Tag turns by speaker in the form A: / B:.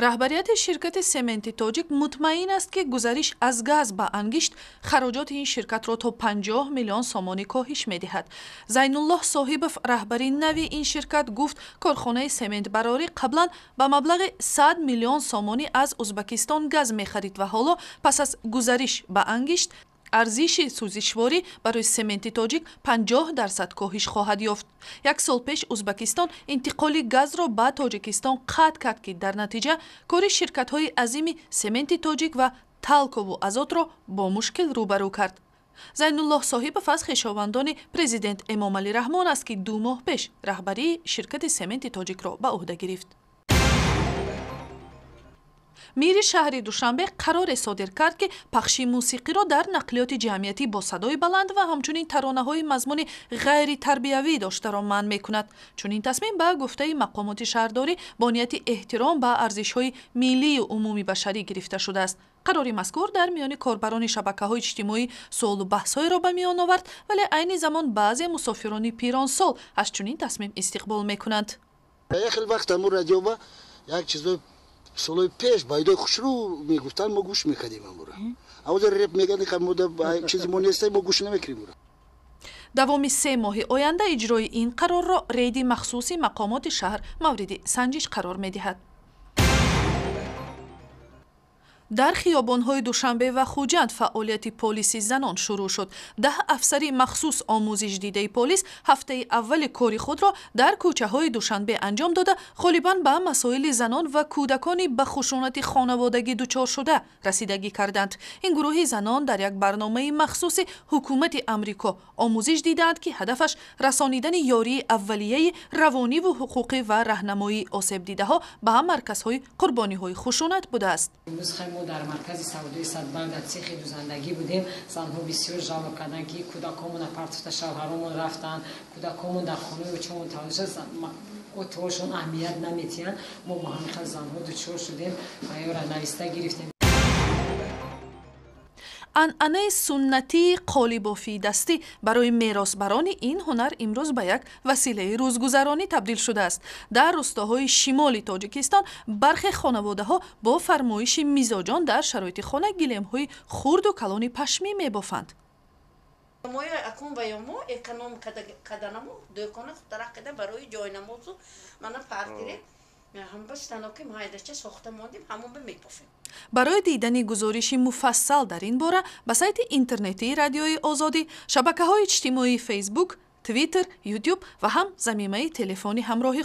A: راهبریت شرکت سمنتی تاجیک مطمئن است که گزارش از گاز با انگشت خراجات این شرکت را تا 50 میلیون سومانی کاهش می‌دهد. زین الله صاحبов راهبری نوی این شرکت گفت کارخانه سمنت براری قبلا با مبلغ 100 میلیون سومانی از ازبکستان گاز می‌خرید و حالا پس از گزارش با انگشت ارزش سوزشواری برای سمنت تاجیک 50% کاهش خواهد یافت. یک سال پیش ازبکستان انتقال گاز را به تاجیکستان قطع کرد که در نتیجه کار شرکت‌های عظیم سمنت تاجیک و تالکو و آزوت را با مشکل روبرو کرد. زین الله صاحبов از خویشاوندان پرزیدنت امامعلی رحمان است که 2 ماه پیش رهبری شرکت سمنت تاجیک را به عهده گرفت. میری شهر دوشنبه قرار صادر کرد که پخش موسیقی را در نقلیات جمعیتی با صدای بلند و همچنین ترانه‌های مضمون غیر تربیوی داشته را منع می‌کند. چون این تصمیم به گفته مقامات شهرداری با نیت احترام به ارزش‌های ملی و عمومی بشری گرفته شده است. قرار مذکور در میان کاربران شبکه‌های اجتماعی سوال و بحث‌های را به میان آورد، ولی عین زمان بعضی مسافران پیرانسال از چنین تصمیم استقبال می‌کنند.
B: خیلی وقت امور رادیو با یک چیز سالهای پیش بایدای خوش رو میگفتن ما گوش میکردیم امورا. اما در رپ میگن که ما چیزی ما نیست ما گوش نمیکنیم.
A: دوامی 3 ماه آینده اجرای این قرار را رید مخصوصی مقامات شهر مورد سنجش قرار میدهد. در خیابان‌های دوشنبه و خوجند فعالیت پلیس زنان شروع شد. 10 افسر مخصوص آموزش دیده پلیس هفته اول کاری خود را در کوچه‌های دوشنبه انجام داده غالباً به مسائل زنان و کودکانی به خشونت خانوادگی دچار شده رسیدگی کردند. این گروه زنان در یک برنامه مخصوص حکومت آمریکا آموزش دیدند که هدفش رسانیدن یاری اولیه روانی و حقوقی و راهنمایی آسیب دیده‌ها به مرکزهای قربانی‌های خشونت بوده است.
C: ما در مرکز سودای صدبرگ در سیخ دوزندگی بودیم. زنها بسیار جلو کردن که کودکامون پرتفت شوهرامون رفتن، کودکامون در خانه بچه‌مون تولد و توشون اهمیت نمیتین. ما با همین خیلی زنها دچار شدیم و یا را نویسته گرفتیم.
A: عنعنه سنتی قالی بافی دستی برای میراثبران این هنر امروز به یک وسیله روزگذرانی تبدیل شده است. در روستاهای شمالی تاجیکستان برخی خانواده‌ها با فرمایش میزاجان در شرایط خانه گلیم‌های خرد و کلان پشمی می‌بافند.
D: موی اکون و یامو اکونوم کدانمو دوکانه ترقیده برای جای نمازو من پارتیره هم بس تنوکی مایدچه ساخته ماندیم همون به میپافیم.
A: برای دیدن گزارشی مفصل در این باره به سایت اینترنتی رادیوی آزادی، شبکه‌های اجتماعی فیسبوک، توییتر، یوتیوب و هم ضمیمه تلفنی همراه